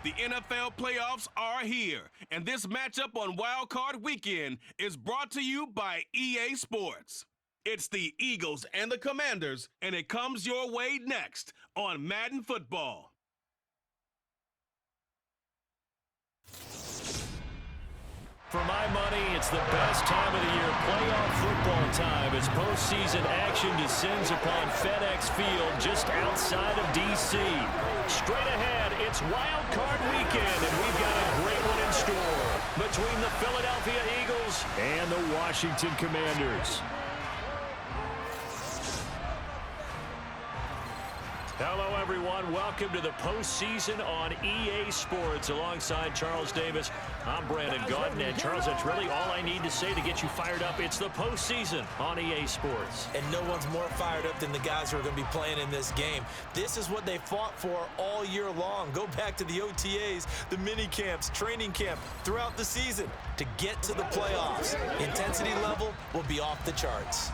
The NFL playoffs are here, and this matchup on Wild Card Weekend is brought to you by EA Sports. It's the Eagles and the Commanders, and it comes your way next on Madden Football. For my money, it's the best time of the year, playoff football time, as postseason action descends upon FedEx Field just outside of D.C. Straight ahead, it's Wild Card Weekend, and we've got a great one in store between the Philadelphia Eagles and the Washington Commanders. Hello, everyone. Welcome to the postseason on EA Sports. Alongside Charles Davis, I'm Brandon Gaudin. And, Charles, that's really all I need to say to get you fired up. It's the postseason on EA Sports. And no one's more fired up than the guys who are going to be playing in this game. This is what they fought for all year long. Go back to the OTAs, the mini camps, training camp, throughout the season to get to the playoffs. Intensity level will be off the charts.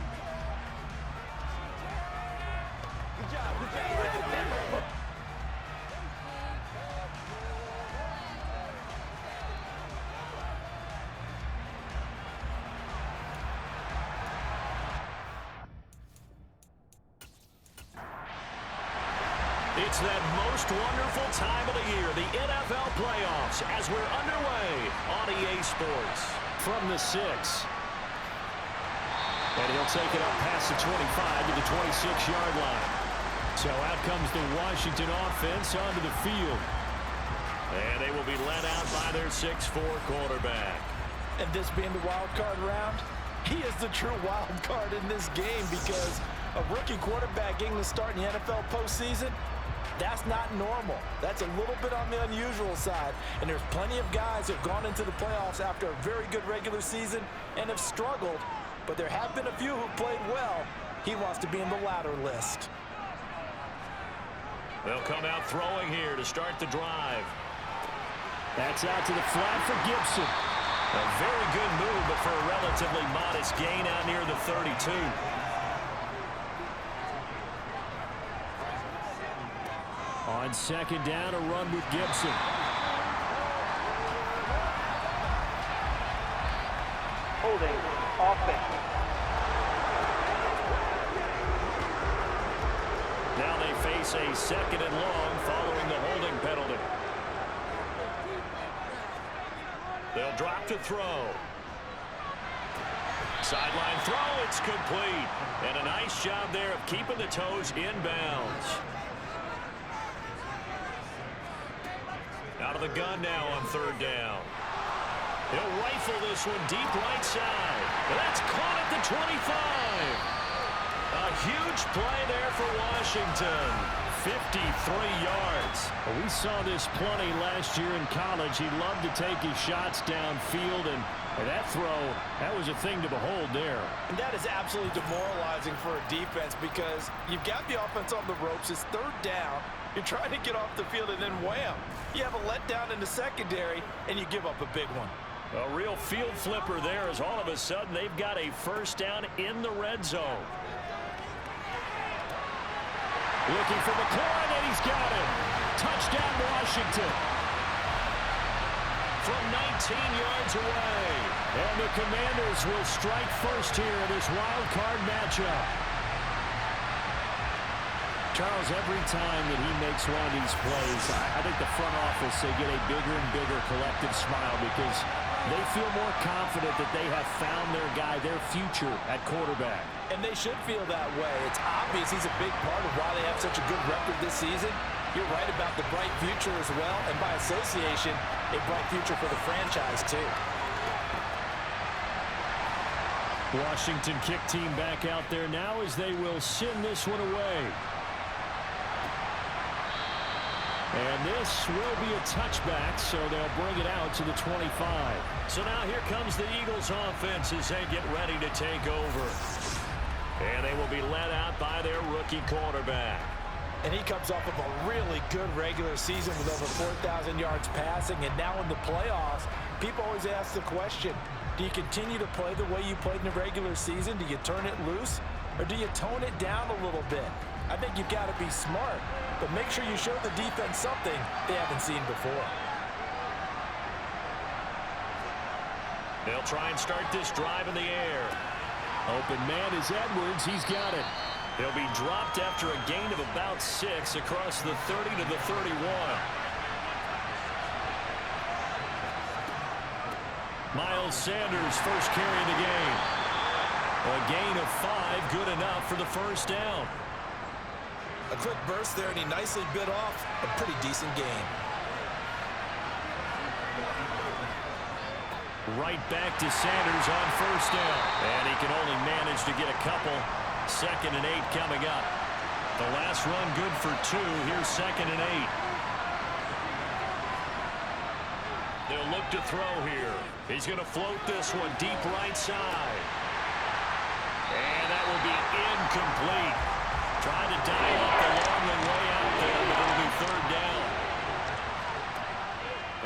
It's that most wonderful time of the year, the NFL playoffs, as we're underway on EA Sports. From the 6. And he'll take it up past the 25 to the 26-yard line. So out comes the Washington offense onto the field. And they will be led out by their 6'4 quarterback. And this being the wild card round, he is the true wild card in this game because a rookie quarterback getting to start in the NFL postseason, that's not normal. That's a little bit on the unusual side. And there's plenty of guys who have gone into the playoffs after a very good regular season and have struggled. But there have been a few who played well. He wants to be in the latter list. They'll come out throwing here to start the drive. That's out to the flat for Gibson. A very good move, but for a relatively modest gain out near the 32. On second down, a run with Gibson. Holding, offense. Now they face a second and long following the holding penalty. They'll drop to throw. Sideline throw, it's complete. And a nice job there of keeping the toes in bounds. Out of the gun now on third down. He'll rifle this one deep right side. That's caught at the 25. A huge play there for Washington. 53 yards. We saw this plenty last year in college. He loved to take his shots downfield, and that throw, that was a thing to behold there. And that is absolutely demoralizing for a defense because you've got the offense on the ropes. It's third down. You're trying to get off the field, and then wham, you have a letdown in the secondary, and you give up a big one. A real field flipper there as all of a sudden they've got a first down in the red zone. Looking for McLaurin, and he's got him. Touchdown, Washington. From 19 yards away. And the Commanders will strike first here in this wild card matchup. Charles, every time that he makes one of these plays, I think the front office, they get a bigger and bigger collective smile because they feel more confident that they have found their guy, their future at quarterback. And they should feel that way. It's obvious he's a big part of why they have such a good record this season. You're right about the bright future as well, and by association, a bright future for the franchise too. Washington kick team back out there now as they will send this one away. And this will be a touchback, so they'll bring it out to the 25. So now here comes the Eagles offense as they get ready to take over. And they will be led out by their rookie quarterback. And he comes off of a really good regular season with over 4,000 yards passing. And now in the playoffs, people always ask the question, do you continue to play the way you played in the regular season? Do you turn it loose? Or do you tone it down a little bit? I think you've got to be smart, but make sure you show the defense something they haven't seen before. They'll try and start this drive in the air. Open man is Edwards. He's got it. He'll be dropped after a gain of about 6 across the 30 to the 31. Miles Sanders, first carry of the game. A gain of 5, good enough for the first down. A quick burst there, and he nicely bit off a pretty decent gain. Right back to Sanders on first down. And he can only manage to get a couple. 2nd and 8 coming up. The last run good for 2. Here's 2nd and 8. They'll look to throw here. He's going to float this one deep right side. And that will be incomplete. Trying to dial up the long way out there, but it'll be 3rd down.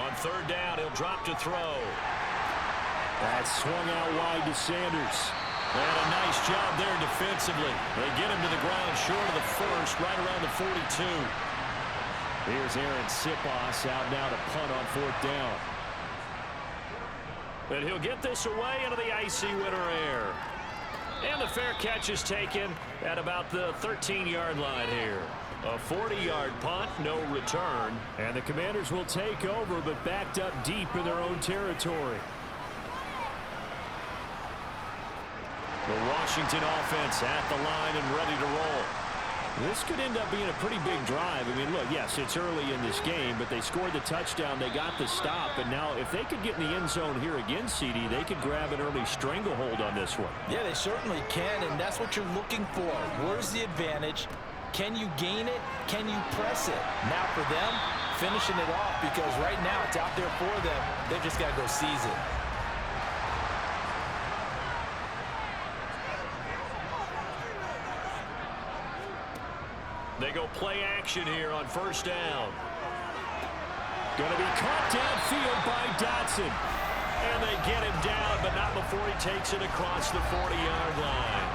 On 3rd down, he'll drop to throw. That swung out wide to Sanders. And a nice job there defensively. They get him to the ground short of the first, right around the 42. Here's Aaron Sipos out now to punt on 4th down. But he'll get this away into the icy winter air. And the fair catch is taken at about the 13-yard line here. A 40-yard punt, no return. And the Commanders will take over, but backed up deep in their own territory. The Washington offense at the line and ready to roll. This could end up being a pretty big drive. I mean, look, yes, it's early in this game, but they scored the touchdown. They got the stop. And now if they could get in the end zone here again, CD, they could grab an early stranglehold on this one. Yeah, they certainly can, and that's what you're looking for. Where's the advantage? Can you gain it? Can you press it? Now for them, finishing it off, because right now it's out there for them. They've just got to go seize it. They go play action here on first down. Going to be caught downfield by Dotson. And they get him down, but not before he takes it across the 40-yard line.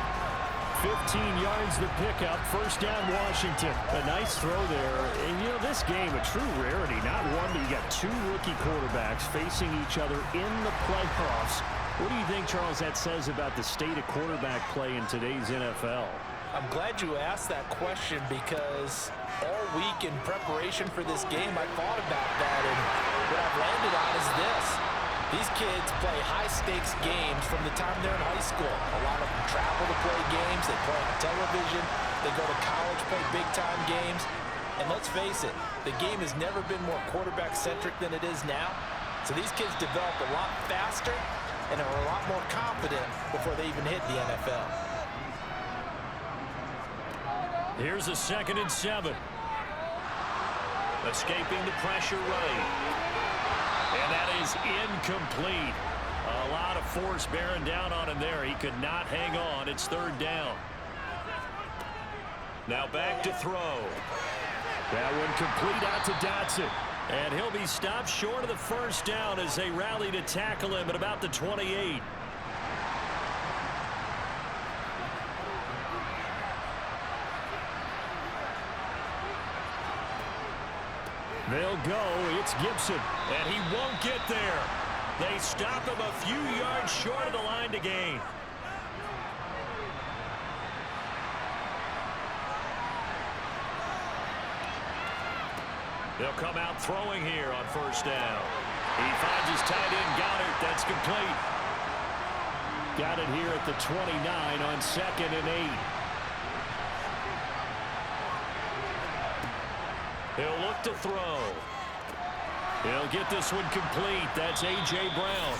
15 yards the pickup. First down, Washington. A nice throw there. And, you know, this game, a true rarity. Not one, but you got 2 rookie quarterbacks facing each other in the playoffs. What do you think, Charles, that says about the state of quarterback play in today's NFL? I'm glad you asked that question, because all week in preparation for this game, I thought about that, and what I've landed on is this. These kids play high-stakes games from the time they're in high school. A lot of them travel to play games. They play on television. They go to college, play big-time games. And let's face it, the game has never been more quarterback-centric than it is now. So these kids develop a lot faster and are a lot more confident before they even hit the NFL. Here's a 2nd and 7. Escaping the pressure right. And that is incomplete. A lot of force bearing down on him there. He could not hang on. It's 3rd down. Now back to throw. That one complete out to Dotson. And he'll be stopped short of the first down as they rally to tackle him at about the 28. They'll go. It's Gibson. And he won't get there. They stop him a few yards short of the line to gain. They'll come out throwing here on first down. He finds his tight end, Goddard. That's complete. Got it here at the 29 on 2nd and 8. He'll look to throw. He'll get this one complete. That's A.J. Brown.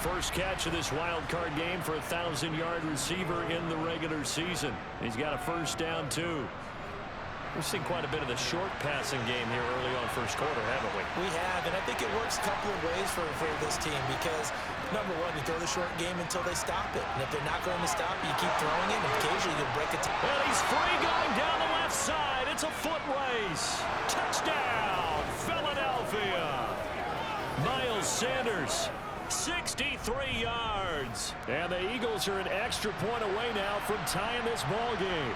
First catch of this wild card game for a 1,000-yard receiver in the regular season. He's got a first down, too. We've seen quite a bit of the short passing game here early on first quarter, haven't we? We have, and I think it works a couple of ways for this team, because, number one, you throw the short game until they stop it. And if they're not going to stop it, you keep throwing it, and occasionally you'll break it. And he's free going down the left side. It's a foot race. Touchdown, Philadelphia. Miles Sanders, 63 yards. And the Eagles are an extra point away now from tying this ball game.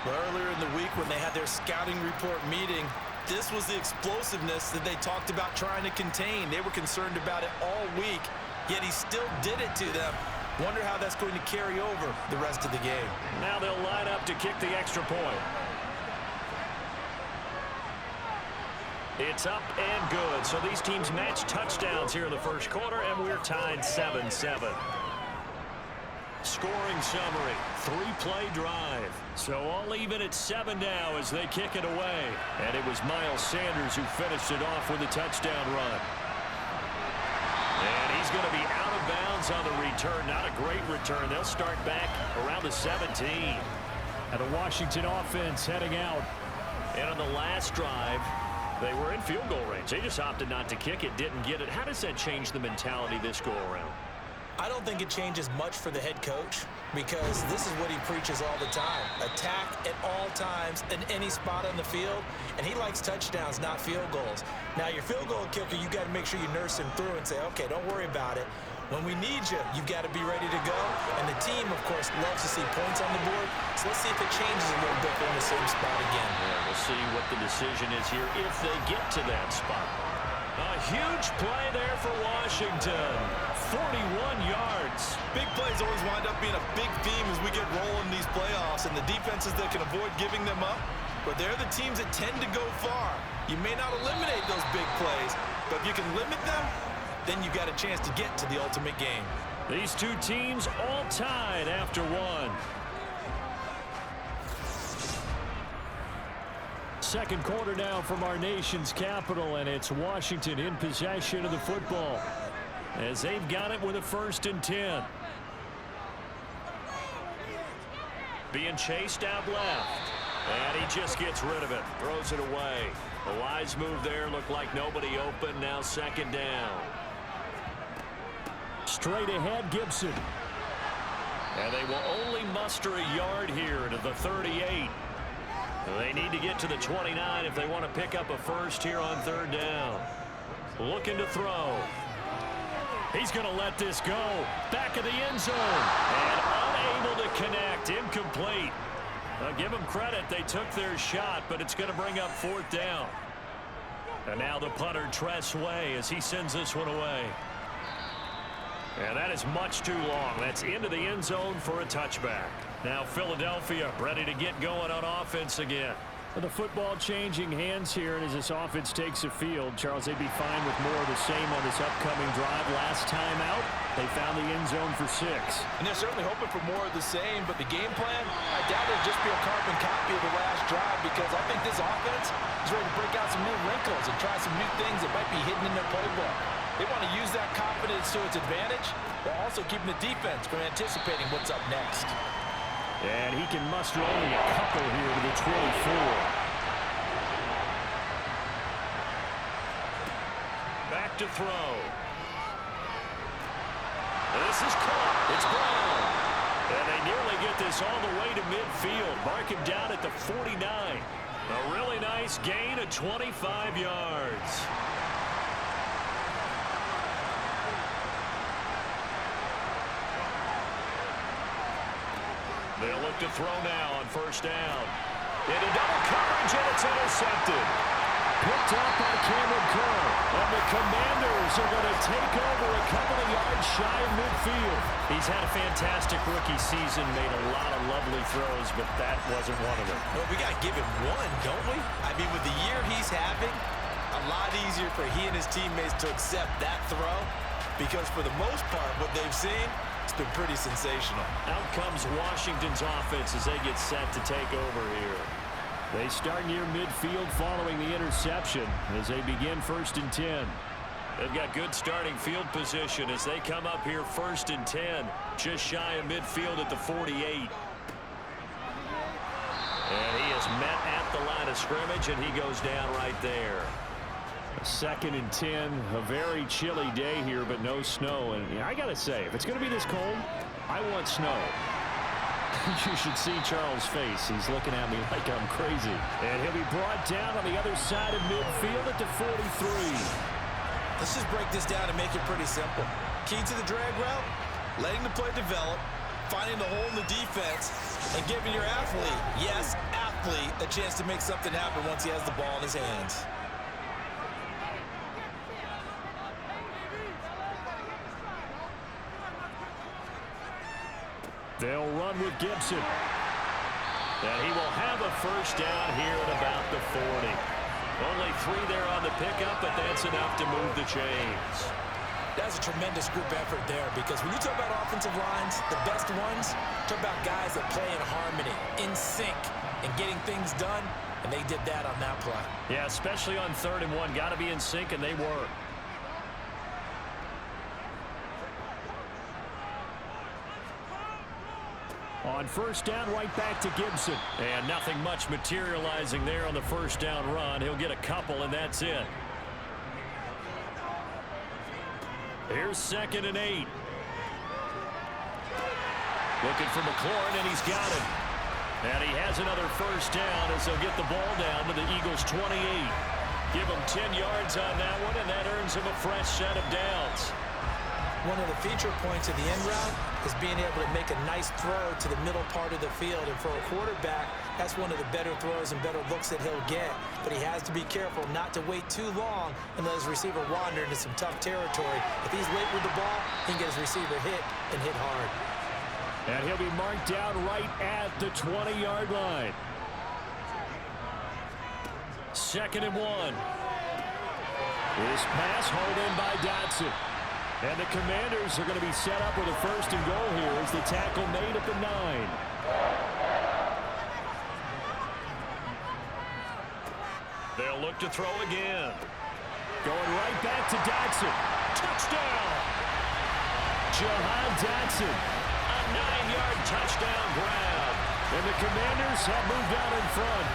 But earlier in the week when they had their scouting report meeting, this was the explosiveness that they talked about trying to contain. They were concerned about it all week, yet he still did it to them. Wonder how that's going to carry over the rest of the game. Now they'll line up to kick the extra point. It's up and good. So these teams match touchdowns here in the first quarter, and we're tied 7-7. Scoring summary, 3-play drive. So all even at 7 now as they kick it away. And it was Miles Sanders who finished it off with a touchdown run. And he's going to be out of bounds on the return. Not a great return. They'll start back around the 17. And the Washington offense heading out. And on the last drive, they were in field goal range. They just opted not to kick it, didn't get it. How does that change the mentality this go around? I don't think it changes much for the head coach because this is what he preaches all the time. Attack at all times in any spot on the field, and he likes touchdowns, not field goals. Now, your field goal kicker, you got to make sure you nurse him through and say, okay, don't worry about it. When we need you, you've got to be ready to go. And the team, of course, loves to see points on the board. So let's see if it changes a little bit in the same spot again. Yeah, we'll see what the decision is here if they get to that spot. A huge play there for Washington. 41 yards. Big plays always wind up being a big theme as we get rolling these playoffs, and the defenses that can avoid giving them up, but they're the teams that tend to go far. You may not eliminate those big plays, but if you can limit them, then you've got a chance to get to the ultimate game. These two teams all tied after one. Second quarter now from our nation's capital, and it's Washington in possession of the football as they've got it with a 1st and 10. Being chased out left, and he just gets rid of it, throws it away. A wise move there, looked like nobody open. Now 2nd down. Straight ahead, Gibson. And they will only muster a yard here to the 38. They need to get to the 29 if they want to pick up a first here on 3rd down. Looking to throw. He's going to let this go. Back of the end zone. And unable to connect. Incomplete. I'll give them credit. They took their shot, but it's going to bring up 4th down. And now the punter, Tress Way, as he sends this one away. And that is much too long. That's into the end zone for a touchback. Now Philadelphia ready to get going on offense again. The football changing hands here, and as this offense takes the field, Charles, they'd be fine with more of the same on this upcoming drive. Last time out, they found the end zone for 6. And they're certainly hoping for more of the same, but the game plan, I doubt it'll just be a carbon copy of the last drive because I think this offense is ready to break out some new wrinkles and try some new things that might be hidden in their playbook. They want to use that confidence to its advantage while also keeping the defense from anticipating what's up next. And he can muster only a couple here to the 24. Back to throw. This is caught. It's Brown. And they nearly get this all the way to midfield. Mark him down at the 49. A really nice gain of 25 yards. They'll look to throw now on 1st down. Into double coverage, and it's intercepted. Picked up by Cameron Kerr. And the Commanders are going to take over a couple of yards shy of midfield. He's had a fantastic rookie season, made a lot of lovely throws, but that wasn't one of them. Well, we got to give him one, don't we? I mean, with the year he's having, a lot easier for he and his teammates to accept that throw because for the most part, what they've seen, it's been pretty sensational. Out comes Washington's offense as they get set to take over here. They start near midfield following the interception as they begin 1st and 10. They've got good starting field position as they come up here 1st and 10, just shy of midfield at the 48. And he is met at the line of scrimmage, and he goes down right there. 2nd and 10, a very chilly day here, but no snow. And I got to say, if it's going to be this cold, I want snow. You should see Charles' face. He's looking at me like I'm crazy. And he'll be brought down on the other side of midfield at the 43. Let's just break this down and make it pretty simple. Key to the drag route, letting the play develop, finding the hole in the defense and giving your athlete, yes, athlete, a chance to make something happen once he has the ball in his hands. They'll run with Gibson. And he will have a first down here at about the 40. Only 3 there on the pickup, but that's enough to move the chains. That's a tremendous group effort there, because when you talk about offensive lines, the best ones, talk about guys that play in harmony, in sync, and getting things done, and they did that on that play. Yeah, especially on 3rd and 1. Got to be in sync, and they were. On first down, right back to Gibson. And nothing much materializing there on the first down run. He'll get a couple, and that's it. Here's 2nd and 8. Looking for McLaurin, and he's got it. And he has another first down as they'll get the ball down to the Eagles' 28. Give him 10 yards on that one, and that earns him a fresh set of downs. One of the feature points of the end route is being able to make a nice throw to the middle part of the field. And for a quarterback, that's one of the better throws and better looks that he'll get. But he has to be careful not to wait too long and let his receiver wander into some tough territory. If he's late with the ball, he can get his receiver hit and hit hard. And he'll be marked down right at the 20-yard line. 2nd and 1. This pass hauled in by Dotson. And the Commanders are going to be set up with a 1st and goal here as the tackle made at the 9. They'll look to throw again. Going right back to Dotson. Touchdown! Jahan Dotson. A 9-yard touchdown grab. And the Commanders have moved out in front.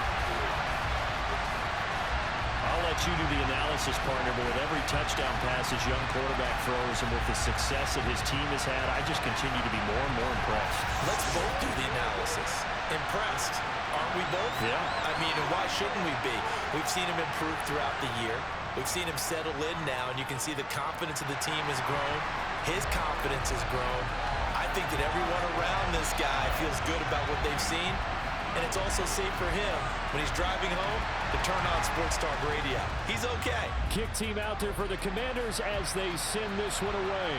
I'll let you do the analysis, partner, but with every touchdown pass his young quarterback throws and with the success that his team has had, I just continue to be more and more impressed. Let's both do the analysis. Impressed. Aren't we both? Yeah. I mean, and why shouldn't we be? We've seen him improve throughout the year. We've seen him settle in now, and you can see the confidence of the team has grown. His confidence has grown. I think that everyone around this guy feels good about what they've seen. And it's also safe for him when he's driving home to turn on Sports Talk Radio. He's okay. Kick team out there for the Commanders as they send this one away.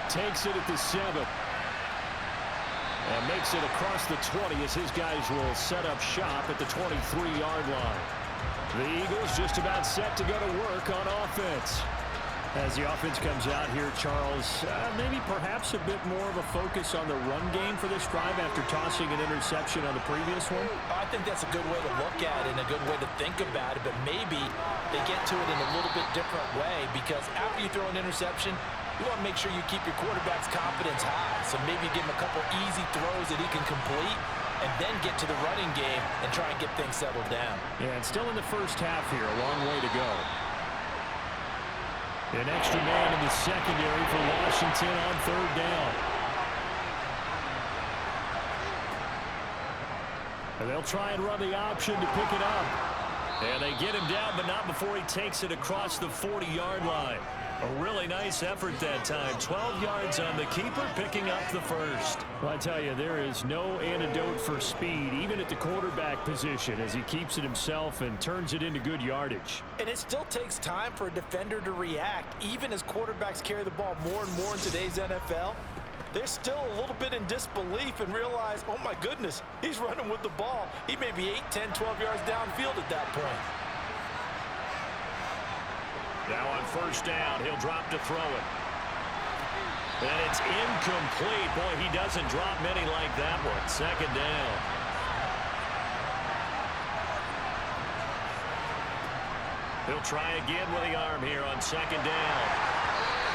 Takes it at the 7. And makes it across the 20 as his guys will set up shop at the 23-yard line. The Eagles just about set to go to work on offense. As the offense comes out here, Charles, maybe perhaps a bit more of a focus on the run game for this drive after tossing an interception on the previous one? I think that's a good way to look at it and a good way to think about it, but maybe they get to it in a little bit different way, because after you throw an interception, you want to make sure you keep your quarterback's confidence high. So maybe give him a couple easy throws that he can complete and then get to the running game and try and get things settled down. Yeah, and still in the first half here, a long way to go. An extra man in the secondary for Washington on 3rd down. And they'll try and run the option to pick it up. And they get him down, but not before he takes it across the 40-yard line. A really nice effort that time. 12 yards on the keeper, picking up the first. Well, I tell you, there is no antidote for speed, even at the quarterback position, as he keeps it himself and turns it into good yardage. And it still takes time for a defender to react. Even as quarterbacks carry the ball more and more in today's NFL, they're still a little bit in disbelief and realize, oh my goodness, he's running with the ball. He may be 8, 10, 12 yards downfield at that point. Now on first down, he'll drop to throw it. And it's incomplete. Boy, he doesn't drop many like that one. 2nd down. He'll try again with the arm here on 2nd down.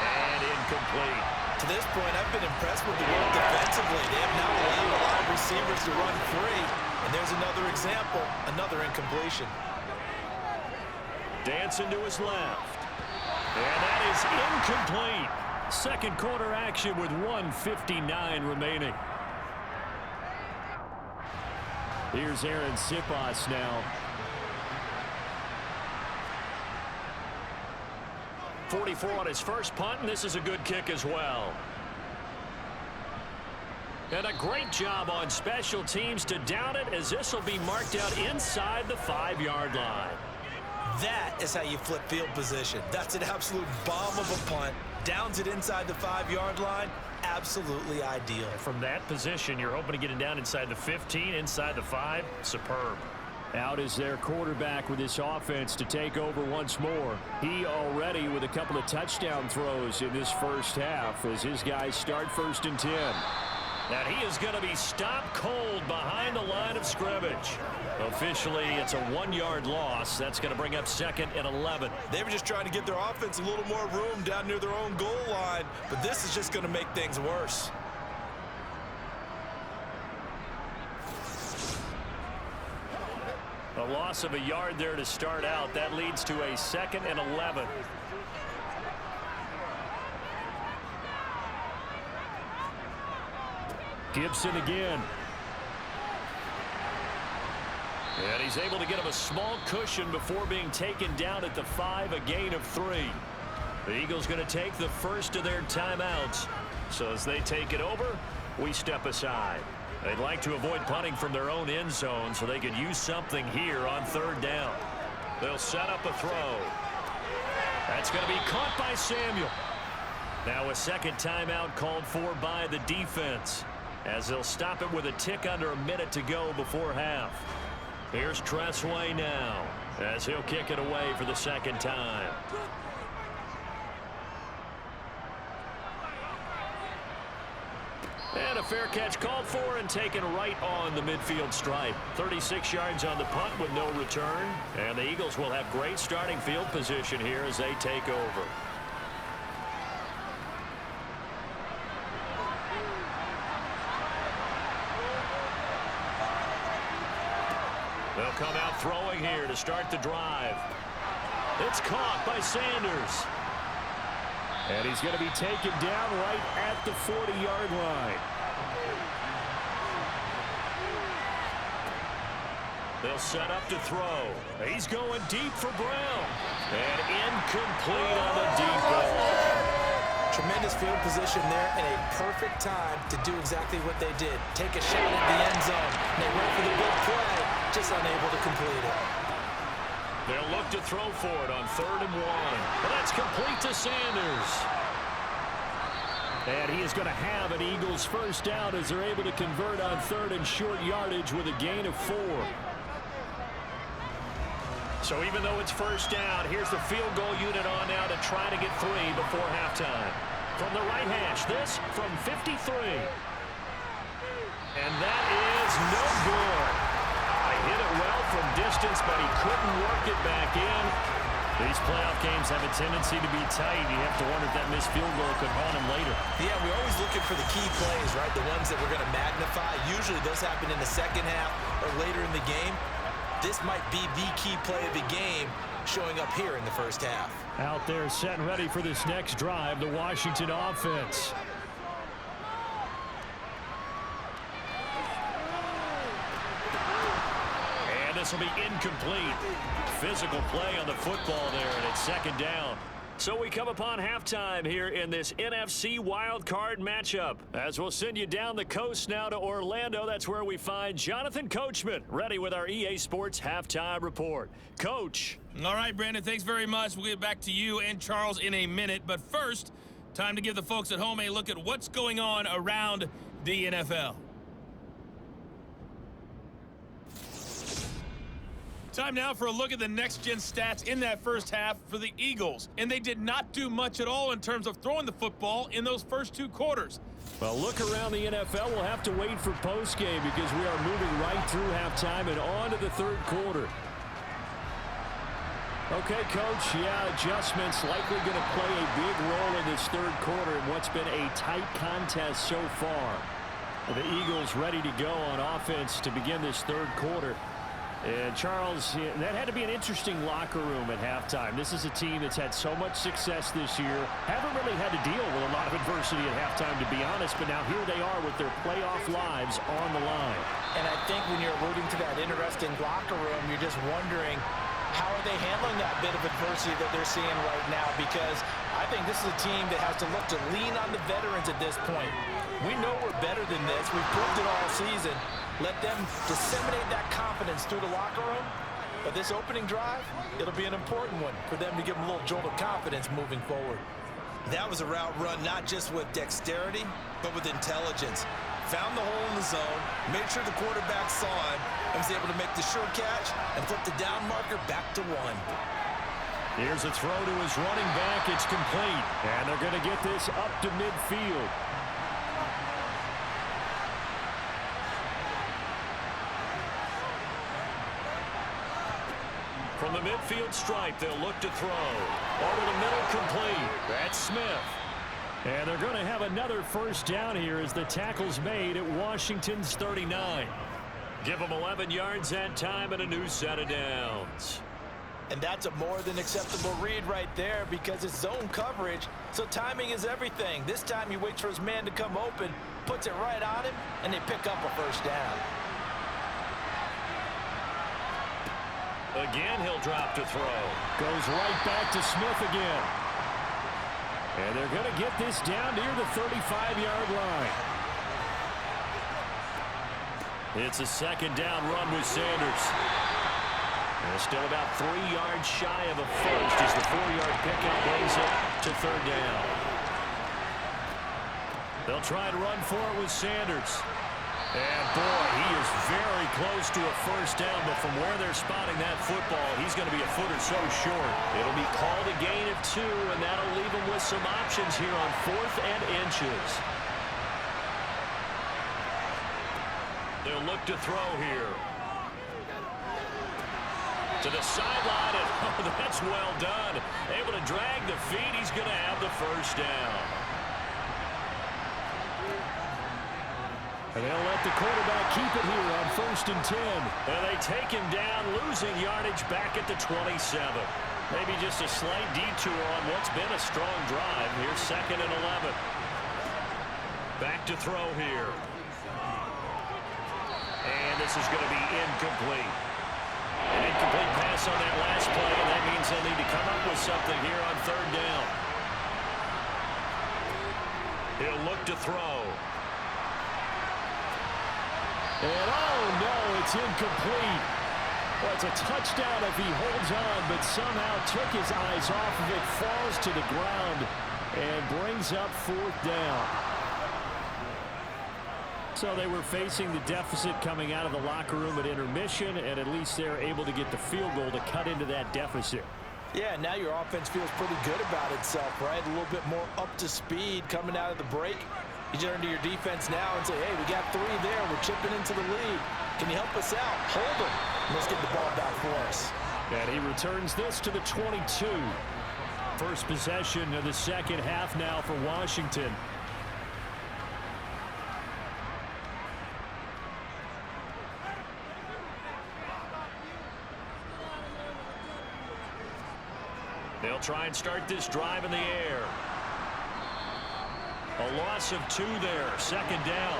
And incomplete. To this point, I've been impressed with the work defensively. They have now allowed a lot of receivers to run free. And there's another example, another incompletion. Dancing to his left. And that is incomplete. Second quarter action with 1:59 remaining. Here's Aaron Siposs now. 44 on his first punt, and this is a good kick as well. And a great job on special teams to down it, as this will be marked out inside the 5-yard line. That is how you flip field position. That's an absolute bomb of a punt. Downs it inside the 5-yard line. Absolutely ideal. From that position, you're hoping to get it down inside the 15, inside the 5. Superb. Out is their quarterback with this offense to take over once more. He already with a couple of touchdown throws in this first half as his guys start 1st and 10. And he is going to be stopped cold behind the line of scrimmage. Officially, it's a 1-yard loss. That's going to bring up 2nd and 11. They were just trying to get their offense a little more room down near their own goal line, but this is just going to make things worse. A loss of a yard there to start out. That leads to a 2nd and 11. Gibson again. And he's able to get him a small cushion before being taken down at the 5, a gain of 3. The Eagles going to take the first of their timeouts. So as they take it over, we step aside. They'd like to avoid punting from their own end zone so they could use something here on 3rd down. They'll set up a throw. That's going to be caught by Samuel. Now a 2nd timeout called for by the defense, as they'll stop it with a tick under a minute to go before half. Here's Tressway now, as he'll kick it away for the 2nd time. And a fair catch called for and taken right on the midfield stripe. 36 yards on the punt with no return. And the Eagles will have great starting field position here as they take over. They'll come out throwing here to start the drive. It's caught by Sanders. And he's going to be taken down right at the 40-yard line. They'll set up to throw. He's going deep for Brown. And incomplete on the deep ball. Tremendous field position there and a perfect time to do exactly what they did. Take a shot at the end zone. They went for the big play, just unable to complete it. They'll look to throw for it on 3rd and 1. But that's complete to Sanders. And he is going to have an Eagles first down as they're able to convert on 3rd and short yardage with a gain of 4. So even though it's first down, here's the field goal unit on now to try to get 3 before halftime. From the right hash, this from 53. And that is no good. Hit it well from distance, but he couldn't work it back in. These playoff games have a tendency to be tight. You have to wonder if that missed field goal could haunt him later. Yeah, we're always looking for the key plays, right? The ones that we're going to magnify. Usually those happen in the 2nd half or later in the game. This might be the key play of the game showing up here in the first half. Out there set and ready for this next drive, the Washington offense. This will be incomplete. Physical play on the football there, and it's 2nd down. So we come upon halftime here in this NFC wildcard matchup. As we'll send you down the coast now to Orlando, that's where we find Jonathan Coachman, ready with our EA Sports halftime report. Coach. All right, Brandon, thanks very much. We'll get back to you and Charles in a minute. But first, time to give the folks at home a look at what's going on around the NFL. Time now for a look at the next-gen stats in that first half for the Eagles. And they did not do much at all in terms of throwing the football in those first 2 quarters. Well, look around the NFL. We'll have to wait for postgame because we are moving right through halftime and on to the 3rd quarter. Okay, Coach, yeah, adjustments likely going to play a big role in this 3rd quarter in what's been a tight contest so far. The Eagles ready to go on offense to begin this 3rd quarter. And, Charles, that had to be an interesting locker room at halftime. This is a team that's had so much success this year. Haven't really had to deal with a lot of adversity at halftime, to be honest. But now here they are with their playoff lives on the line. And I think when you're alluding to that interesting locker room, you're just wondering, how are they handling that bit of adversity that they're seeing right now? Because I think this is a team that has to look to lean on the veterans at this point. We know we're better than this. We've proved it all season. Let them disseminate that confidence through the locker room. But this opening drive, it'll be an important one for them to give them a little jolt of confidence moving forward. That was a route run not just with dexterity, but with intelligence. Found the hole in the zone, made sure the quarterback saw him, and was able to make the sure catch and flip the down marker back to 1. Here's a throw to his running back. It's complete. And they're going to get this up to midfield. From the midfield stripe, they'll look to throw. Over the middle, complete. That's Smith. And they're going to have another first down here as the tackle's made at Washington's 39. Give them 11 yards that time and a new set of downs. And that's a more than acceptable read right there because it's zone coverage, so timing is everything. This time he waits for his man to come open, puts it right on him, and they pick up a first down. Again, he'll drop to throw. Goes right back to Smith again. And they're going to get this down near the 35-yard line. It's a second down run with Sanders. And still about 3 yards shy of a first as the 4-yard pickup brings it to third down. They'll try to run for it with Sanders. And boy, he is very close to a first down, but from where they're spotting that football, he's going to be a foot or so short. It'll be called a gain of 2, and that'll leave him with some options here on 4th and inches. They'll look to throw here. To the sideline, and oh, that's well done. Able to drag the feet, he's going to have the first down. And they'll let the quarterback keep it here on 1st and 10. And they take him down, losing yardage back at the 27. Maybe just a slight detour on what's been a strong drive. Here's 2nd and 11. Back to throw here. And this is going to be incomplete. An incomplete pass on that last play, and that means they'll need to come up with something here on 3rd down. He'll look to throw. And oh no, it's incomplete. Well, it's a touchdown if he holds on, but somehow took his eyes off of it, falls to the ground, and brings up 4th down. So they were facing the deficit coming out of the locker room at intermission, and at least they're able to get the field goal to cut into that deficit. Yeah, now your offense feels pretty good about itself, right? A little bit more up to speed coming out of the break. You turn to your defense now and say, hey, we got 3 there. We're chipping into the lead. Can you help us out? Hold them. Let's get the ball back for us. And he returns this to the 22. First possession of the second half now for Washington. They'll try and start this drive in the air. A loss of 2 there, 2nd down.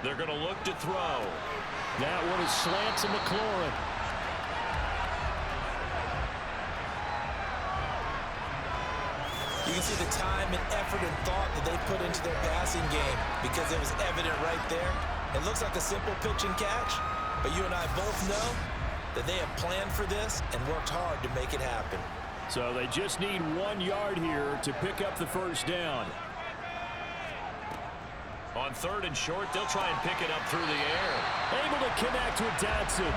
They're going to look to throw. That one is slant to McLaurin. You can see the time and effort and thought that they put into their passing game because it was evident right there. It looks like a simple pitch and catch, but you and I both know that they have planned for this and worked hard to make it happen. So they just need 1 yard here to pick up the first down. On 3rd and short, they'll try and pick it up through the air. Able to connect with Dotson.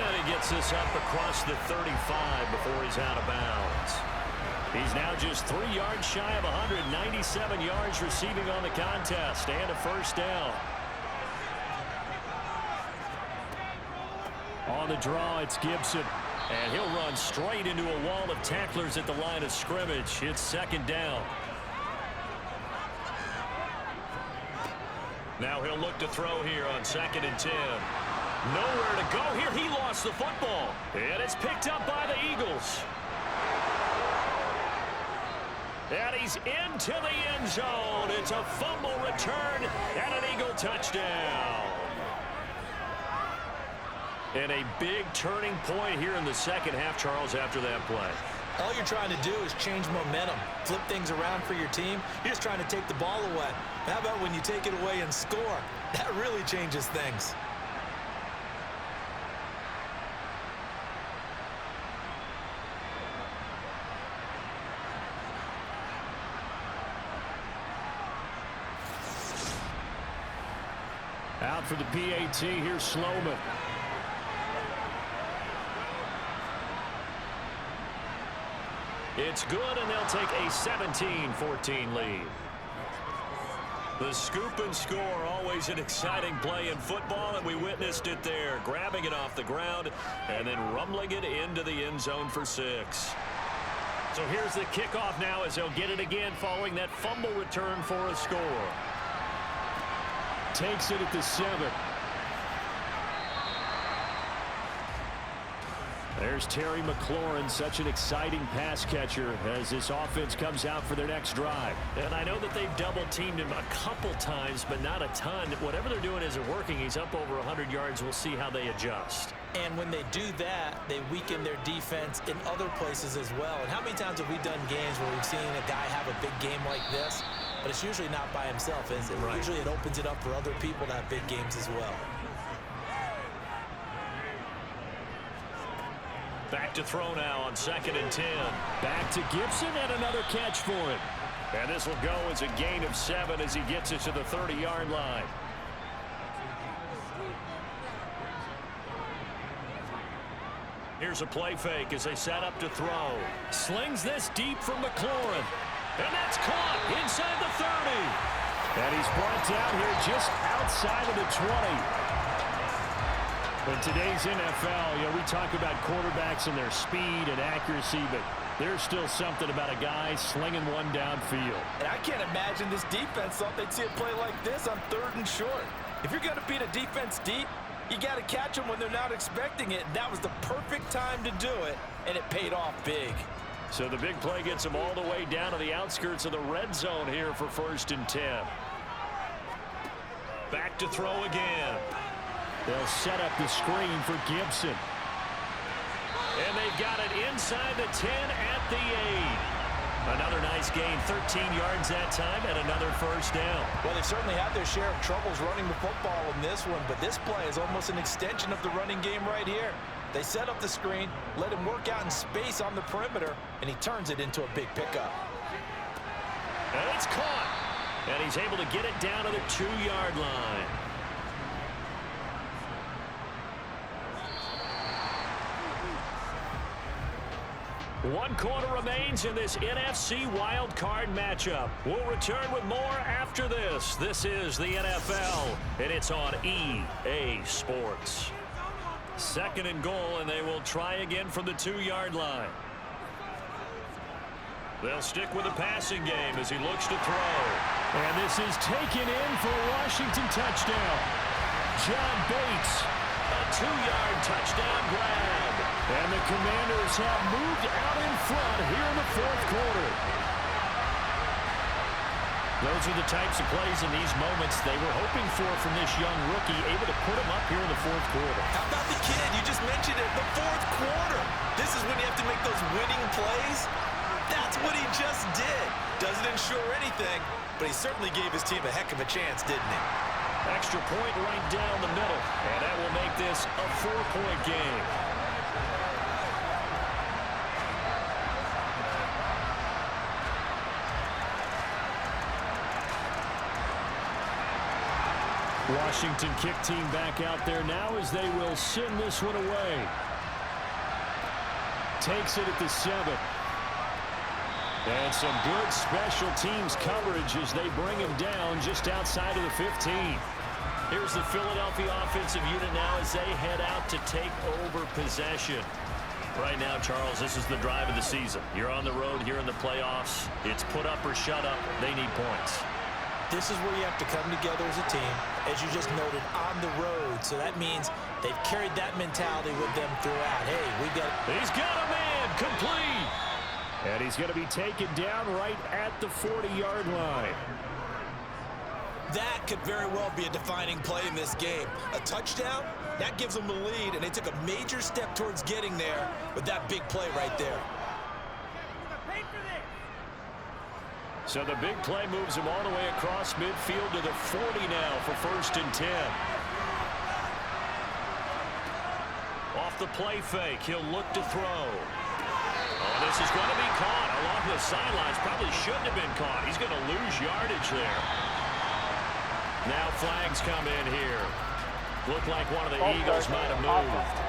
And he gets this up across the 35 before he's out of bounds. He's now just 3 yards shy of 197 yards receiving on the contest and a first down. On the draw, it's Gibson. And he'll run straight into a wall of tacklers at the line of scrimmage. It's 2nd down. Now he'll look to throw here on 2nd and 10. Nowhere to go here. He lost the football. And it's picked up by the Eagles. And he's into the end zone. It's a fumble return and an Eagle touchdown. And a big turning point here in the second half, Charles, after that play. All you're trying to do is change momentum, flip things around for your team. You're just trying to take the ball away. How about when you take it away and score? That really changes things. Out for the PAT, here's Sloman. It's good, and they'll take a 17-14 lead. The scoop and score, always an exciting play in football, and we witnessed it there, grabbing it off the ground and then rumbling it into the end zone for 6. So here's the kickoff now as they'll get it again following that fumble return for a score. Takes it at the 7. There's Terry McLaurin, such an exciting pass catcher as this offense comes out for their next drive. And I know that they've double-teamed him a couple times, but not a ton. Whatever they're doing isn't working. He's up over 100 yards. We'll see how they adjust. And when they do that, they weaken their defense in other places as well. And how many times have we done games where we've seen a guy have a big game like this? But it's usually not by himself, is it? Right. Usually it opens it up for other people to have big games as well. Back to throw now on 2nd and 10. Back to Gibson and another catch for him. And this will go as a gain of 7 as he gets it to the 30-yard line. Here's a play fake as they set up to throw. Slings this deep from McLaurin. And that's caught inside the 30. And he's brought down here just outside of the 20. In today's NFL, we talk about quarterbacks and their speed and accuracy, but there's still something about a guy slinging one downfield. And I can't imagine this defense thought they'd see a play like this on 3rd and short. If you're going to beat a defense deep, you got to catch them when they're not expecting it. That was the perfect time to do it, and it paid off big. So the big play gets them all the way down to the outskirts of the red zone here for 1st and 10. Back to throw again. They'll set up the screen for Gibson. And they've got it inside the 10 at the 8. Another nice gain, 13 yards that time, and another first down. Well, they've certainly had their share of troubles running the football in this one, but this play is almost an extension of the running game right here. They set up the screen, let him work out in space on the perimeter, and he turns it into a big pickup. And it's caught. And he's able to get it down to the 2-yard line. One quarter remains in this NFC wild card matchup. We'll return with more after this. This is the NFL, and it's on EA Sports. 2nd and goal, and they will try again from the 2-yard line. They'll stick with the passing game as he looks to throw. And this is taken in for a Washington touchdown. John Bates. A 2-yard touchdown grab. And the Commanders have moved out in front here in the 4th quarter. Those are the types of plays in these moments they were hoping for from this young rookie, able to put him up here in the 4th quarter. How about the kid? You just mentioned it, the 4th quarter. This is when you have to make those winning plays. That's what he just did. Doesn't ensure anything, but he certainly gave his team a heck of a chance, didn't he? Extra point right down the middle, and that will make this a 4-point game. Washington kick team back out there now as they will send this one away. Takes it at the 7. And some good special teams coverage as they bring him down just outside of the 15. Here's the Philadelphia offensive unit now as they head out to take over possession. Right now, Charles, this is the drive of the season. You're on the road here in the playoffs. It's put up or shut up. They need points. This is where you have to come together as a team, as you just noted, on the road. So that means they've carried that mentality with them throughout. Hey, we got... He's got a man, complete. And he's going to be taken down right at the 40-yard line. That could very well be a defining play in this game. A touchdown, that gives them the lead, and they took a major step towards getting there with that big play right there. So the big play moves him all the way across midfield to the 40 now for 1st and 10. Off the play fake, he'll look to throw. Oh, this is going to be caught along the sidelines. Probably shouldn't have been caught. He's going to lose yardage there. Now flags come in here. Looked like one of the Eagles might have moved.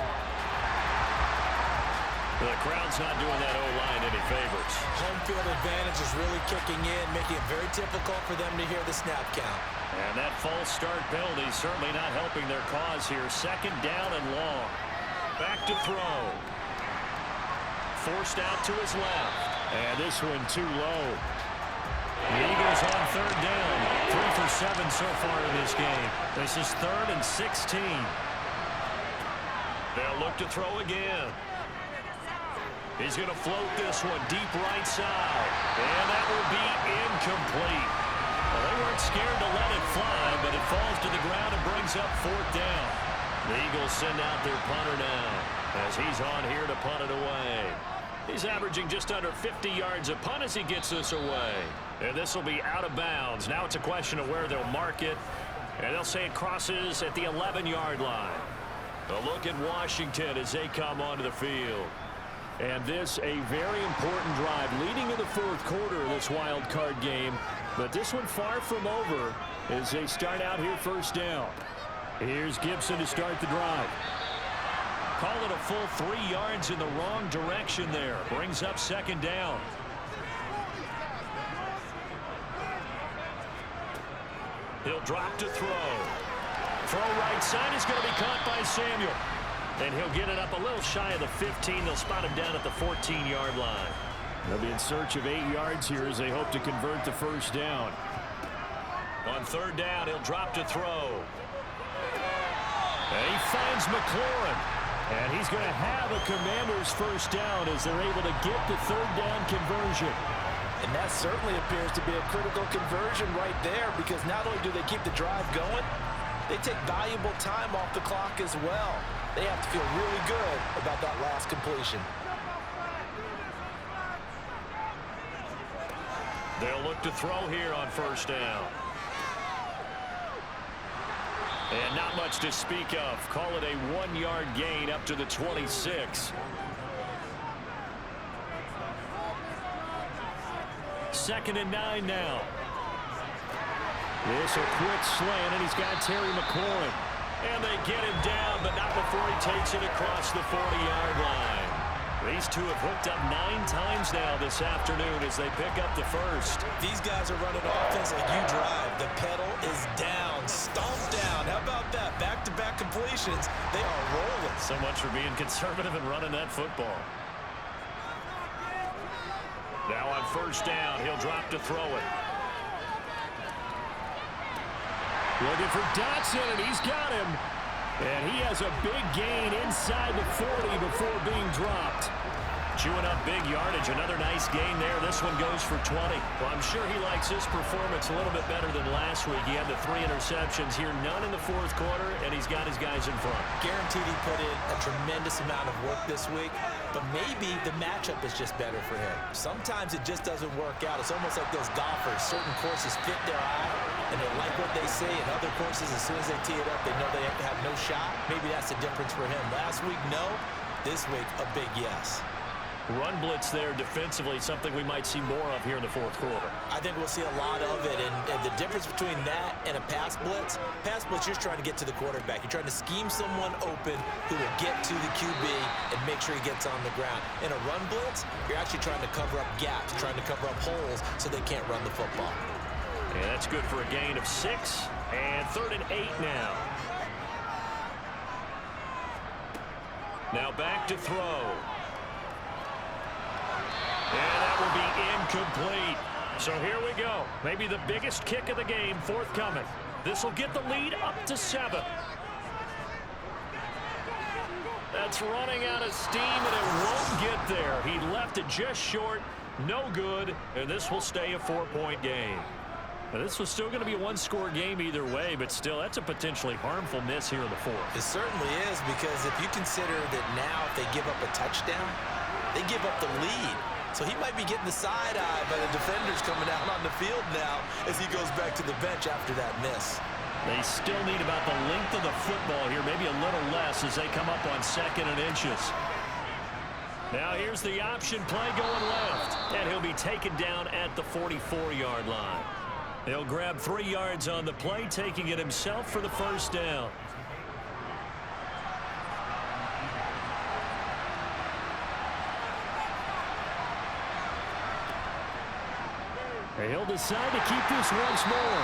The crowd's not doing that O-line any favors. Home field advantage is really kicking in, making it very difficult for them to hear the snap count. And that false start penalty certainly not helping their cause here. 2nd down and long. Back to throw. Forced out to his left. And this one too low. The Eagles on 3rd down. 3 for 7 so far in this game. This is 3rd and 16. They'll look to throw again. He's going to float this one deep right side. And that will be incomplete. Well, they weren't scared to let it fly, but it falls to the ground and brings up 4th down. The Eagles send out their punter now as he's on here to punt it away. He's averaging just under 50 yards a punt as he gets this away. And this will be out of bounds. Now it's a question of where they'll mark it. And they'll say it crosses at the 11-yard line. A look at Washington as they come onto the field. And this a very important drive leading to the 4th quarter of this wild card game. But this one far from over as they start out here 1st down. Here's Gibson to start the drive. Call it a full 3 yards in the wrong direction there. Brings up 2nd down. He'll drop to throw. Throw right side is going to be caught by Samuel. And he'll get it up a little shy of the 15. They'll spot him down at the 14-yard line. They'll be in search of 8 yards here as they hope to convert the 1st down. On 3rd down, he'll drop to throw. And he finds McLaurin. And he's going to have a Commander's 1st down as they're able to get the 3rd down conversion. And that certainly appears to be a critical conversion right there, because not only do they keep the drive going, they take valuable time off the clock as well. They have to feel really good about that last completion. They'll look to throw here on 1st down. And not much to speak of. Call it a 1-yard gain up to the 26. 2nd and 9 now. This a quick slant, and he's got Terry McLaurin. And they get him down, but not before he takes it across the 40-yard line. These two have hooked up 9 times now this afternoon as they pick up the 1st. These guys are running offense like you drive. The pedal is down, stomped down. How about that? Back-to-back completions. They are rolling. So much for being conservative and running that football. Now on 1st down, he'll drop to throw it. Looking for Dotson, and he's got him. And he has a big gain inside the 40 before being dropped. Chewing up big yardage. Another nice gain there. This one goes for 20. Well, I'm sure he likes his performance a little bit better than last week. He had the 3 interceptions here, none in the 4th quarter, and he's got his guys in front. Guaranteed he put in a tremendous amount of work this week, but maybe the matchup is just better for him. Sometimes it just doesn't work out. It's almost like those golfers. Certain courses fit their eye, and they like what they see, and other courses, as soon as they tee it up, they know they have no shot. Maybe that's the difference for him. Last week, no. This week, a big yes. Run blitz there defensively, something we might see more of here in the 4th quarter. I think we'll see a lot of it, and the difference between that and a pass blitz, you're trying to get to the quarterback. You're trying to scheme someone open who will get to the QB and make sure he gets on the ground. In a run blitz, you're actually trying to cover up gaps, trying to cover up holes so they can't run the football. And that's good for a gain of 6, and 3rd and 8 now. Now back to throw. And that will be incomplete. So here we go. Maybe the biggest kick of the game forthcoming. This will get the lead up to 7. That's running out of steam, and it won't get there. He left it just short. No good, and this will stay a 4-point game. Now, this was still going to be a one-score game either way, but still, that's a potentially harmful miss here in the 4th. It certainly is, because if you consider that now if they give up a touchdown, they give up the lead. So he might be getting the side eye by the defenders coming out on the field now as he goes back to the bench after that miss. They still need about the length of the football here, maybe a little less as they come up on 2nd and inches. Now here's the option play going left, and he'll be taken down at the 44-yard line. He'll grab 3 yards on the play, taking it himself for the first down. He'll decide to keep this once more.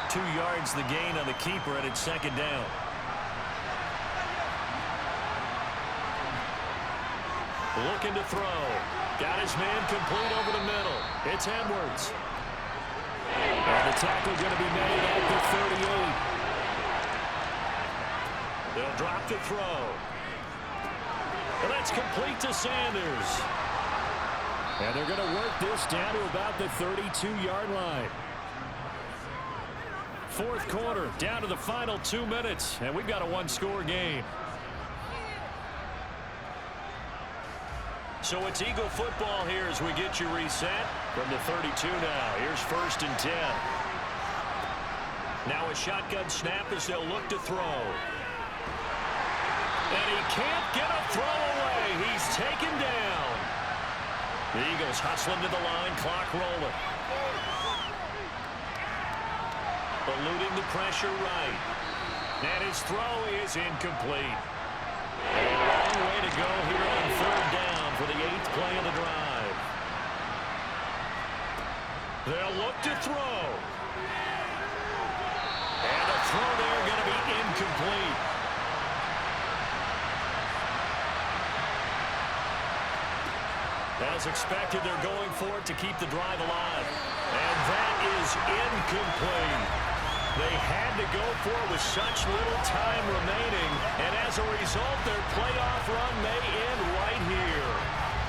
2 yards the gain on the keeper, and it's 2nd down. Looking to throw. Got his man complete over the middle. It's Edwards. And the tackle going to be made at the 38. They'll drop to throw. And that's complete to Sanders. And they're going to work this down to about the 32-yard line. 4th quarter, down to the final 2 minutes, and we've got a one-score game. So it's Eagle football here as we get you reset from the 32 now. Here's 1st and 10. Now a shotgun snap as they'll look to throw. And he can't get a throw away. He's taken down. The Eagles hustling to the line, clock rolling. Eluding the pressure right. And his throw is incomplete. A long way to go here on 3rd down for the 8th play of the drive. They'll look to throw. And the throw there going to be incomplete. As expected, they're going for it to keep the drive alive. And that is incomplete. They had to go for it with such little time remaining. And as a result, their playoff run may end right here.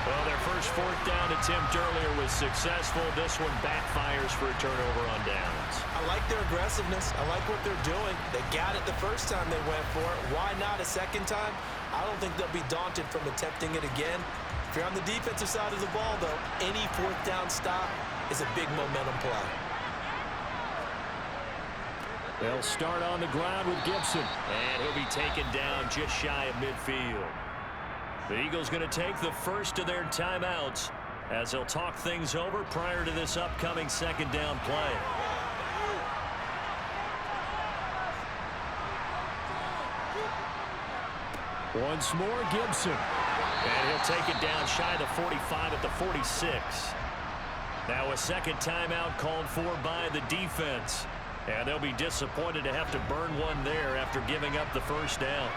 Well, their first 4th down attempt earlier was successful. This one backfires for a turnover on downs. I like their aggressiveness. I like what they're doing. They got it the first time they went for it. Why not a second time? I don't think they'll be daunted from attempting it again. If you're on the defensive side of the ball, though, any 4th down stop is a big momentum play. They'll start on the ground with Gibson. And he'll be taken down just shy of midfield. The Eagles going to take the first of their timeouts as they'll talk things over prior to this upcoming 2nd down play. Once more, Gibson. And he'll take it down shy of the 45 at the 46. Now a 2nd timeout called for by the defense. And they'll be disappointed to have to burn one there after giving up the first down.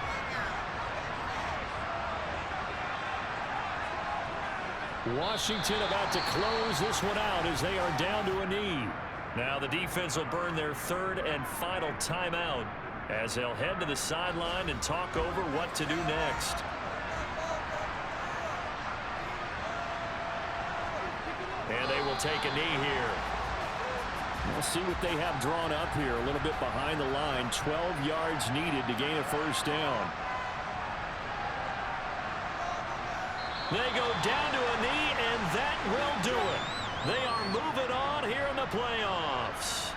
Washington about to close this one out as they are down to a knee. Now the defense will burn their 3rd and final timeout as they'll head to the sideline and talk over what to do next. And they will take a knee here. We'll see what they have drawn up here. A little bit behind the line. 12 yards needed to gain a first down. They go down to a knee, and that will do it. They are moving on here in the playoffs.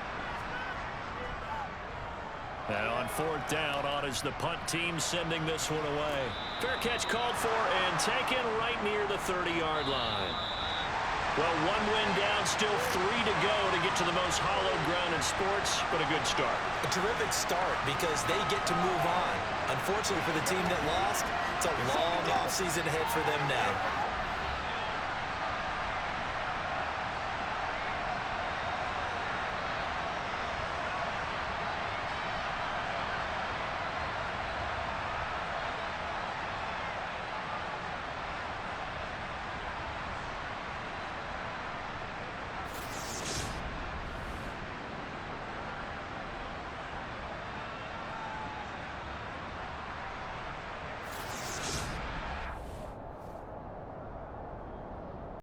And on 4th down, on is the punt team sending this one away. Fair catch called for and taken right near the 30-yard line. Well, 1 win down, still 3 to go to get to the most hallowed ground in sports, but a good start. A terrific start because they get to move on. Unfortunately for the team that lost, it's a long offseason ahead for them now.